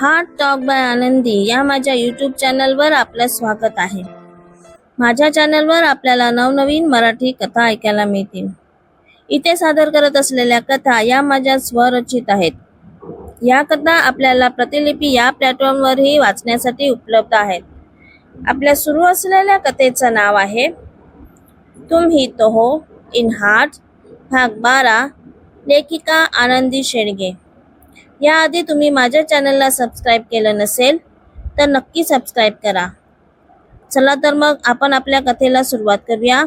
Heart talk bye आनंदी या माझ्या यूट्यूब चॅनलवर आपलं स्वागत आहे. माझ्या चॅनलवर आपल्याला नवनवीन मराठी कथा ऐकायला मिळतील. इथे सादर करत असलेल्या कथा या माझ्या स्वरचित आहेत. या कथा आपल्याला प्रतिलिपी या प्लॅटफॉर्मवरही वाचण्यासाठी उपलब्ध आहेत. आपल्या सुरू असलेल्या कथेचं नाव आहे तुम ही तो हो इन हार्ट, भाग 12, लेखिका आनंदी शेडगे. याआधी तुम्ही माझ्या चॅनलला सबस्क्राईब केलं नसेल तर नक्की सबस्क्राईब करा. चला तर मग आपण आपल्या कथेला सुरुवात करूया.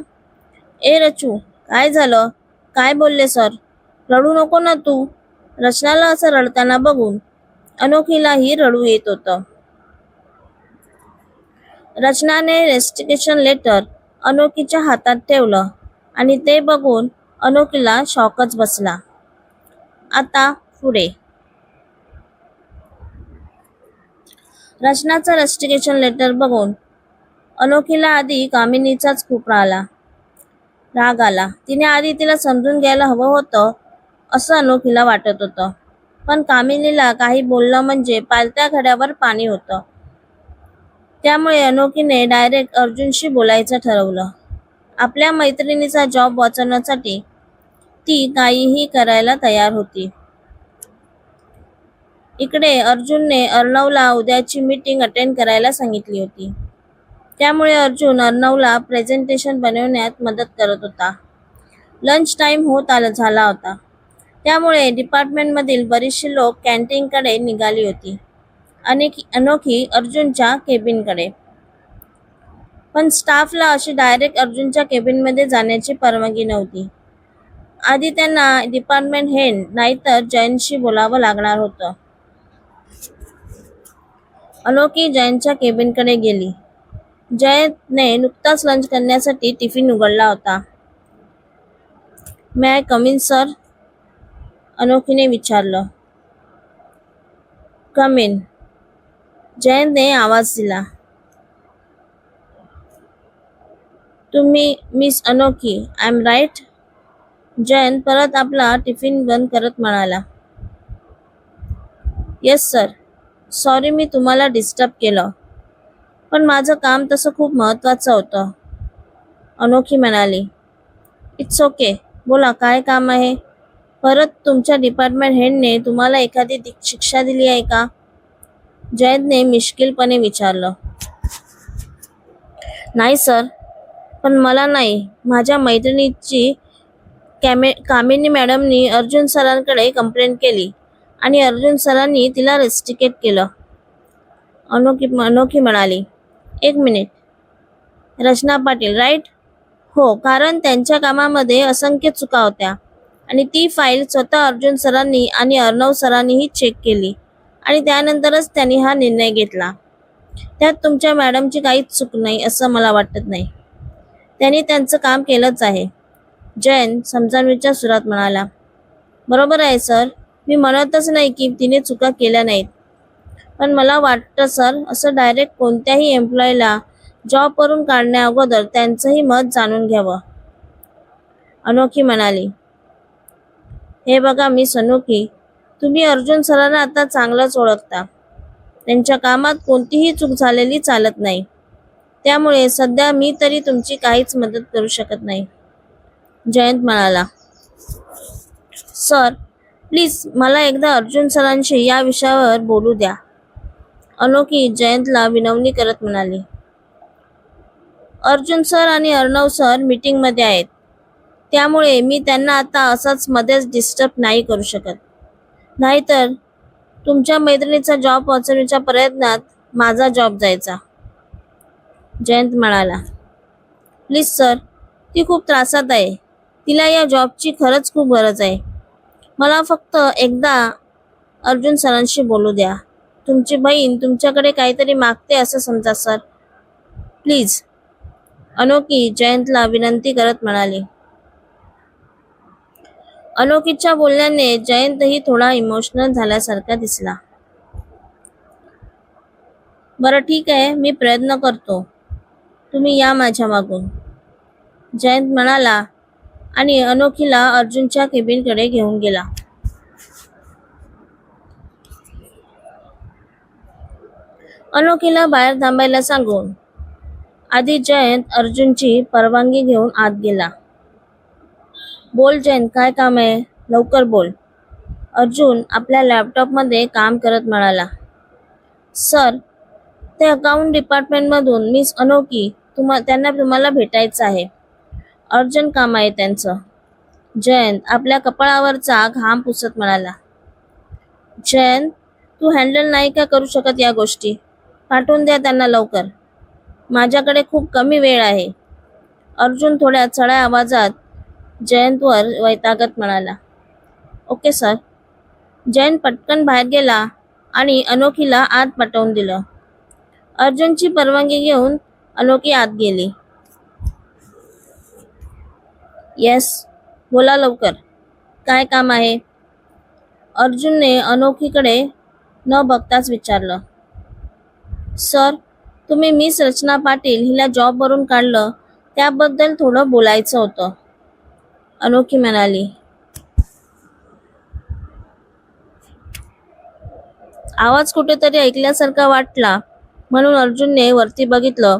ए रचू, काय झालं? काय बोलले सर? रडू नको ना तू. रचनाला असं रडताना बघून अनोखीलाही रडू येत होतं. रचनाने रेस्टिकेशन लेटर अनोखीच्या हातात ठेवलं आणि ते बघून अनोखीला शॉकच बसला. आता पुढे. रचनाचं रेस्टिकेशन लेटर बघून अनोखीला आधी कामिनीचाच खूप राग आला. तिने आधी तिला समजून घ्यायला हवं होतं असं अनोखीला वाटत होतं. पण कामिनीला काही बोलणं म्हणजे पालत्या घड्यावर पाणी होतं. त्यामुळे अनोखीने डायरेक्ट अर्जुनशी बोलायचं ठरवलं. आपल्या मैत्रिणीचा जॉब वाचवण्यासाठी ती काहीही करायला तयार होती. इकडे अर्जुनने अर्णवला उद्याची मीटिंग अटेंड करायला सांगितली होती. त्यामुळे अर्जुन अर्णवला प्रेझेंटेशन बनवण्यात मदत करत होता. लंच टाइम झाला होता. त्यामुळे डिपार्टमेंटमधील बरीचशी लोक कॅन्टीनकडे निघाली होती आणि अनोखी अर्जुनच्या केबिनकडे. पण स्टाफला अशी डायरेक्ट अर्जुनच्या केबिनमध्ये जाण्याची परवानगी नव्हती. आधी त्यांना डिपार्टमेंट हेड नाहीतर जयंतशी बोलावं लागणार होतं. अनोखी जयंतच्या केबिनकडे गेली. जयंतने नुकताच लंच करण्यासाठी टिफिन उघडला होता. मे आय कम इन सर? अनोखीने विचारलं. कम इन, जयंतने आवाज दिला. तुम्ही मिस अनोखी, आय एम राईट? जयंत परत आपला टिफिन बंद करत म्हणाला. Yes sir. सॉरी मी तुम्हाला डिस्टर्ब केलं, पण माझं काम तसं खूप महत्त्वाचं होतं. अनोखी म्हणाली. इट्स ओके, बोला काय काम आहे? परत तुमच्या डिपार्टमेंट हेडने तुम्हाला एखादी शिक्षा दिली आहे का? जयंतने मिश्किलपणे विचारलं. नाही सर, पण मला नाही, माझ्या मैत्रिणीची कामिनी मॅडमनी अर्जुन सरांकडे कंप्लेंट केली आणि अर्जुन सरांनी तिला रेस्टिकेट केलं. अनोखी म्हणाली. एक मिनिट, रचना पाटील राईट? हो, कारण त्यांच्या कामामध्ये असंख्य चुका होत्या आणि ती फाईल स्वतः अर्जुन सरांनी आणि अर्णव सरांनीही चेक केली आणि त्यानंतरच त्यांनी हा निर्णय घेतला. त्यात तुमच्या मॅडमची काहीच चूक नाही असं मला वाटत नाही. त्यांनी त्यांचं काम केलंच आहे. जयंत समजावणीच्या सुरात म्हणाला. बरोबर आहे सर, मी म्हणतच नाही की तिने चुका केल्या नाहीत, पण मला वाटतं सर, असं डायरेक्ट कोणत्याही एम्प्लॉईला जॉबवरून काढण्या अगोदर त्यांचंही मत जाणून घ्यावं. अनोखी म्हणाली. हे बघा मिस अनोखी, तुम्ही अर्जुन सरांना आता चांगलंच ओळखता. त्यांच्या कामात कोणतीही चूक झालेली चालत नाही. त्यामुळे सध्या मी तरी तुमची काहीच मदत करू शकत नाही. जयंत म्हणाला. सर प्लीज मला एकदा अर्जुन सरांशी या विषयावर बोलू द्या. अनोखी जयंतला विनवणी करत म्हणाली. अर्जुन सर आणि अर्णव सर मीटिंगमध्ये आहेत, त्यामुळे मी त्यांना आता असंच मध्येच डिस्टर्ब नाही करू शकत. नाहीतर तुमच्या मैत्रिणीचा जॉब वाचवण्याच्या प्रयत्नात माझा जॉब जायचा. जयंत म्हणाला. प्लीज सर, ती खूप त्रासात आहे. तिला या जॉबची खरंच खूप गरज आहे. मला फक्त एकदा अर्जुन सरांशी बोलू द्या. तुमची बहीण तुमच्याकडे काहीतरी मागते असं समजा सर, प्लीज. अनोखी जयंतला विनंती करत म्हणाली. अनोखीच्या बोलण्याने जयंतही थोडा इमोशनल झाल्यासारखा दिसला. बरं ठीक आहे, मी प्रयत्न करतो. तुम्ही या माझ्या मागून, जयंत म्हणाला आणि अनोखीला अर्जुनच्या केबिनकडे घेऊन गेला. अनोखीला बाहेर थांबायला सांगून आधी जयंत अर्जुनची परवानगी घेऊन आत गेला. बोल जयंत, काय काम आहे? लवकर बोल. अर्जुन आपल्या लॅपटॉपमध्ये काम करत म्हणाला. सर, ते अकाउंट डिपार्टमेंटमधून मिस अनोखी त्यांना तुम्हाला भेटायचं आहे. अर्जंट काम आहे त्यांचं. जयंत आपल्या कपाळावरचा घाम पुसत म्हणाला. जयंत, तू हँडल नाही का करू शकत या गोष्टी? पाठवून द्या त्यांना लवकर. माझ्याकडे खूप कमी वेळ आहे. अर्जुन थोड्या चढ्या आवाजात जयंतवर वैतागत म्हणाला. Okay sir. जयंत पटकन बाहेर गेला आणि अनोखीला आत पाठवून दिलं. अर्जुनची परवानगी घेऊन अनोखी आत गेली. येस, बोला लवकर. काय काम आहे? अर्जुनने अनोखीकडे न बघताच विचारलं. सर, तुम्ही मिस रचना पाटील हिला जॉबवरून काढलं त्याबद्दल थोडं बोलायचं होतं. अनोखी म्हणाली. आवाज कुठेतरी ऐकल्यासारखा वाटला म्हणून अर्जुनने वरती बघितलं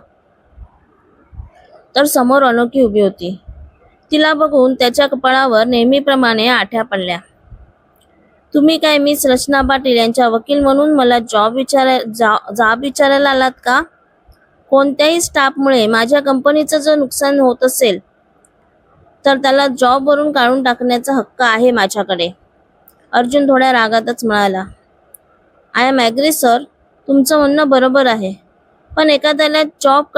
तर समोर अनोखी उभी होती. तिला बघून त्याच्या कपाळावर नेहमीप्रमाणे आठ्या पडल्या. तुम्ही काय मिस रचना पाटील यांच्या वकील म्हणून मला जाब विचारायला आलात का? कोणत्याही स्टाफमुळे माझ्या कंपनीचं जर नुकसान होत असेल तर त्याला जॉबवरून काढून टाकण्याचा हक्क आहे माझ्याकडे. अर्जुन थोड्या रागातच म्हणाला. आय एम ॲग्री सर, तुमचं म्हणणं बरोबर आहे. पण एखाद्याला जॉब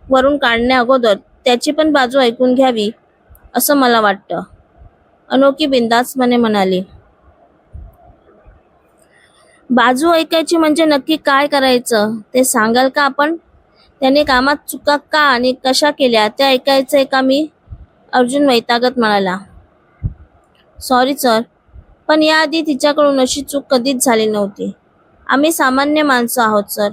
वरून काढण्या अगोदर त्याची पण बाजू ऐकून घ्यावी असं मला वाटतं. अनोखी बिनधास्तपणे म्हणाली. बाजू ऐकायची म्हणजे नक्की काय करायचं ते सांगाल का आपण? त्याने कामात चुका का आणि कशा केल्या ते ऐकायचंय का मी? अर्जुन वैतागत म्हणाला. सॉरी सर, पण याआधी तिच्याकडून अशी चूक कधीच झाली नव्हती. आम्ही सामान्य माणसं आहोत सर.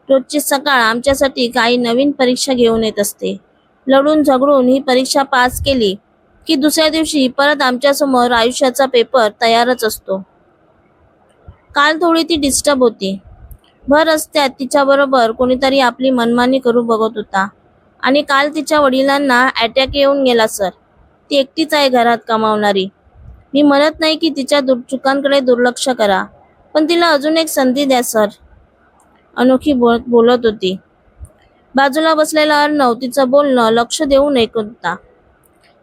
रोजची सकाळ आमच्यासाठी काही नवीन परीक्षा घेऊन येत असते. लढून झगडून ही परीक्षा पास केली की दुसऱ्या दिवशी परत आमच्यासमोर आयुष्याचा पेपर तयारच असतो. काल थोडी ती डिस्टर्ब होती. भर रस्त्यात तिच्याबरोबर कोणीतरी आपली मनमानी करू बघत होता आणि काल तिच्या वडिलांना अटॅक येऊन गेला सर. ती एकटीच आहे घरात कमावणारी. मी म्हणत नाही की तिच्या चुकांकडे दुर्लक्ष करा, पण तिला अजून एक संधी द्या सर. अनोखी बोलत होती. बाजूला बसलेला अर्णव तिचं बोलणं लक्ष देऊन ऐकत होता.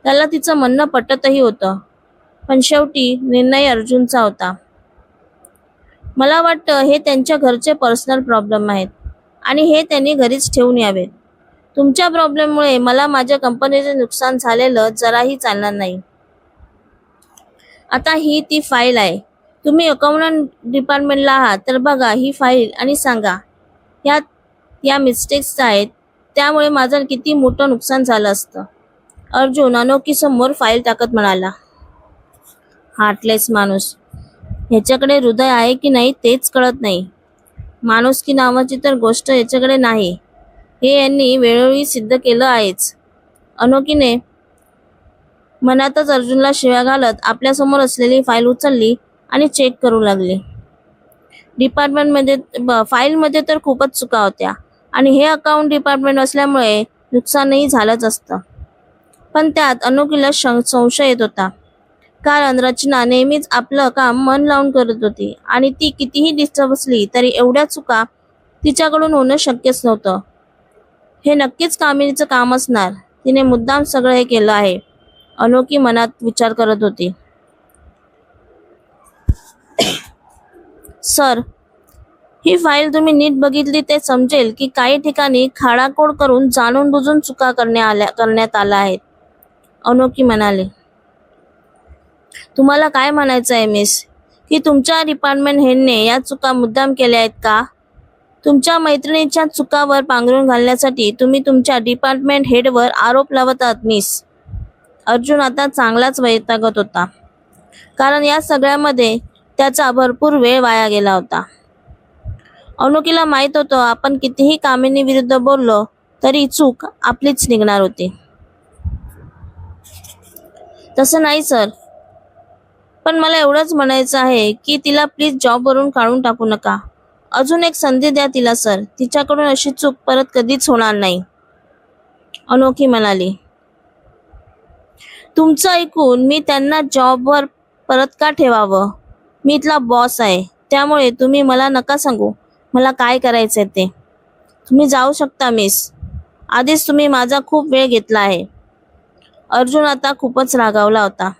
त्याला तिचं म्हणणं पटतही होतं, पण शेवटी निर्णय अर्जुनचा होता. मला वाटतं हे त्यांच्या घरचे पर्सनल प्रॉब्लेम आहेत आणि हे त्यांनी घरीच ठेवून यावेत. तुमच्या प्रॉब्लेममुळे मला माझ्या कंपनीचे नुकसान झालेलं जराही चालणार नाही. आता ही ती फाईल आहे. तुम्ही अकाउंटंट डिपार्टमेंटला आहात तर बघा ही फाईल आणि सांगा ह्यात या मिस्टेक्स आहेत, त्यामुळे माझं किती मोठं नुकसान झालं असतं. अर्जुन अनोखी समोर फाईल टाकत म्हणाला. हार्टलेस माणूस. ह्याच्याकडे हृदय आहे की नाही तेच कळत नाही. माणुसकी नावाची तर गोष्ट याच्याकडे नाही, हे यांनी वेळोवेळी सिद्ध केलं आहेच. अनोखीने मनातच अर्जुनला शिव्या घालत आपल्यासमोर असलेली फाईल उचलली आणि चेक करू लागली. फाईलमध्ये तर खूपच चुका होत्या आणि हे अकाउंट डिपार्टमेंट असल्यामुळे नुकसानही झालंच असतं. पण त्यात अनोखीला संशय येत होता, कारण रचना नेहमीच आपलं काम मन लावून करत होती आणि ती कितीही डिस्टर्ब असली तरी एवढ्या चुका तिच्याकडून होणं शक्यच नव्हतं. हे नक्कीच कामिनीचं काम असणार. तिने मुद्दाम सगळं हे केलं आहे, अनोखी मनात विचार करत होती. सर, ही फाईल तुम्ही नीट बघितली ते समजेल की काही ठिकाणी खाडाखोड करून जाणून बुजून चुका करण्यात आल्या आहेत. अनोखी म्हणाली. तुम्हाला काय म्हणायचं आहे मिस, की तुमच्या डिपार्टमेंट हेडने या चुका मुद्दाम केल्या आहेत का? तुमच्या मैत्रिणीच्या चुकावर पांघरून घालण्यासाठी तुम्ही तुमच्या डिपार्टमेंट हेडवर आरोप लावत आहात मिस. अर्जुन आता चांगलाच वैतागत होता, कारण या सगळ्यामध्ये त्याचा भरपूर वेळ वाया गेला होता. अनोखीला माहित होतं आपण कितीही कामिनी विरुद्ध बोललो तरी चूक आपलीच निघणार होती. तसं नाही सर, पण मला एवढंच म्हणायचं आहे की तिला प्लीज जॉबवरून काढून टाकू नका. अजून एक संधी द्या तिला सर. तिच्याकडून अशी चूक परत कधीच होणार नाही, अनोखी म्हणाली. तुमचं ऐकून मी त्यांना जॉबवर परत का ठेवावं? मी इथला बॉस आहे, त्यामुळे तुम्ही मला नका सांगू मला काय करायचंय ते. तुम्ही जाऊ शकता मिस. आधीच तुम्ही माझा खूप वेळ घेतला आहे. अर्जुन आता खूपच रागावला होता.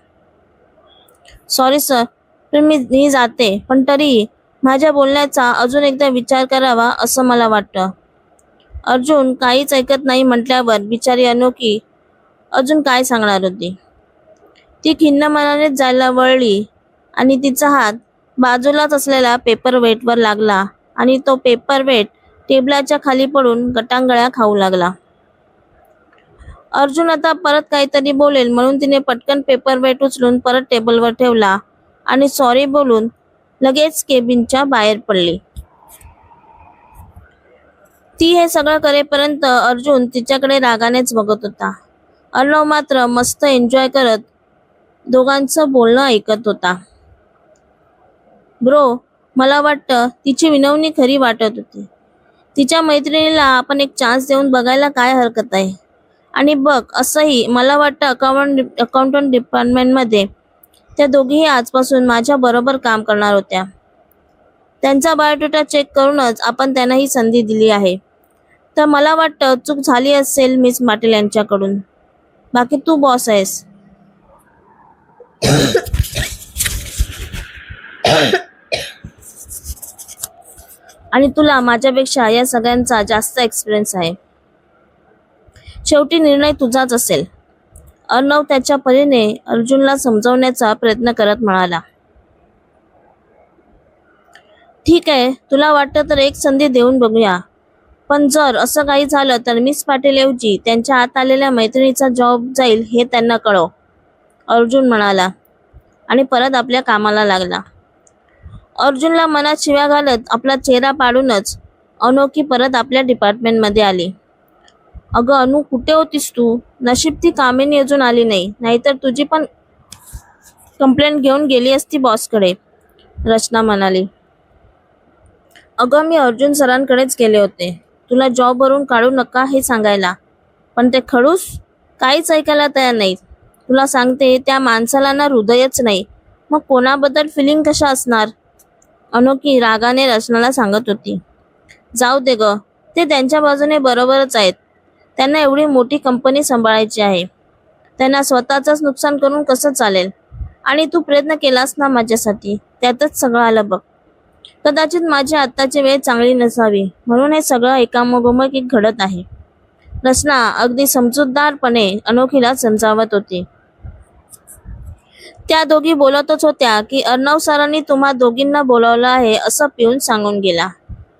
सॉरी सर, पण मी जाते, पण तरी माझ्या बोलण्याचा अजून एकदा विचार करावा असं मला वाटतं. अर्जुन काहीच ऐकत नाही म्हटल्यावर बिचारी अनोखी अजून काय सांगणार होती. ती खिन्न मनानेच जायला वळली आणि तिचा हात बाजूलाच असलेल्या पेपरवेटवर लागला आणि तो पेपरवेट टेबलाच्या खाली पडून गटांगळ्या खाऊ लागला. अर्जुन आता परत काहीतरी बोलेल म्हणून तिने पटकन पेपरवेट उचलून परत टेबलवर ठेवला आणि सॉरी बोलून लगेच केबिनच्या बाहेर पडली. ती हे सगळं करेपर्यंत अर्जुन तिच्याकडे रागानेच बघत होता. अर्णव मात्र मस्त एन्जॉय करत दोघांचं बोलणं ऐकत होता. ब्रो, मला वाटतं तिची विनवणी खरी वाटत होती. तिच्या मैत्रिणीला आपण एक चान्स देऊन बघायला काय हरकत आहे. आणि बघ, असंही मला वाटतं अकाउंटंट डिपार्टमेंटमध्ये त्या दोघीही आजपासून माझ्या बरोबर काम करणार होत्या. त्यांचा बायोडेटा चेक करूनच आपण त्यांना ही संधी दिली आहे. तर मला वाटतं चूक झाली असेल मिस पाटील यांच्याकडून. बाकी तू बॉस आहेस. आणि तुला माझ्यापेक्षा या सगळ्यांचा जास्त एक्सपिरियन्स आहे. शेवटी निर्णय तुझाच असेल. अर्णव त्याच्या परीने अर्जुनला समजावण्याचा प्रयत्न करत म्हणाला. ठीक आहे, तुला वाटतं तर एक संधी देऊन बघूया. पण जर असं काही झालं तर मिस पाटील ऐवजी त्यांच्या हात आलेल्या मैत्रिणीचा जॉब जाईल हे त्यांना कळव, अर्जुन म्हणाला आणि परत आपल्या कामाला लागला. अर्जुनला मनात शिव्या घालत आपला चेहरा पाडूनच अनोखी परत आपल्या डिपार्टमेंटमध्ये आली. अगं अनु, कुठे होतीस तू? नशीब ती कामिनी अजून आली नाही, नाहीतर तुझी पण कंप्लेंट घेऊन गेली असती बॉसकडे, रचना म्हणाली. अगं मी अर्जुन सरांकडेच गेले होते तुला जॉबवरून काढू नका हे सांगायला, पण ते खडूस काहीच ऐकायला तयार नाहीत. तुला सांगते, त्या माणसाला ना हृदयच नाही, मग कोणाबद्दल फिलिंग कशा असणार? अनोखी रागाने रचनाला सांगत होती. जाऊ दे ग, ते त्यांच्या बाजूने बरोबरच आहेत. त्यांना एवढी मोठी कंपनी सांभाळायची आहे. त्यांना स्वतःचंच नुकसान करून कसं चालेल? आणि तू प्रयत्न केलास ना माझ्यासाठी, त्यातच सगळं आलं बघ. कदाचित माझी आत्ताची वेळ चांगली नसावी म्हणून हे सगळं एकामागोमाग एक घडत आहे. रचना अगदी समजूतदारपणे अनोखीला समजावत होती. त्या दोघी बोलतच होत्या की अर्णव सरांनी तुम्हा दोघींना बोलावलं आहे असं पिऊन सांगून गेला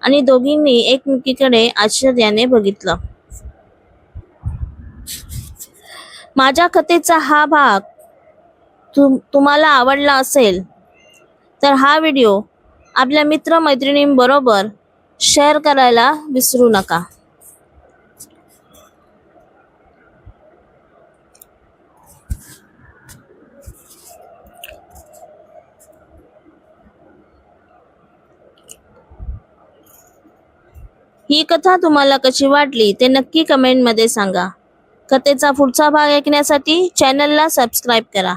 आणि दोघींनी एकमेकीकडे आश्चर्याने बघितलं. माझ्या कथेचा हा भाग तुम्हाला आवडला असेल तर हा व्हिडिओ आपल्या मित्रमैत्रिणींबरोबर शेअर करायला विसरू नका. ही कथा तुम्हाला कशी वाटली ते नक्की कमेंटमध्ये सांगा. कथेचा पुढचा भाग ऐकण्यासाठी चॅनलला सबस्क्राईब करा.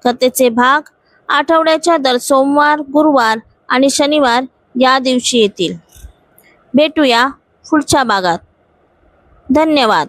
कथेचे भाग आठवड्याच्या दर सोमवार, गुरुवार आणि शनिवार या दिवशी येतील. भेटूया पुढच्या भागात. धन्यवाद.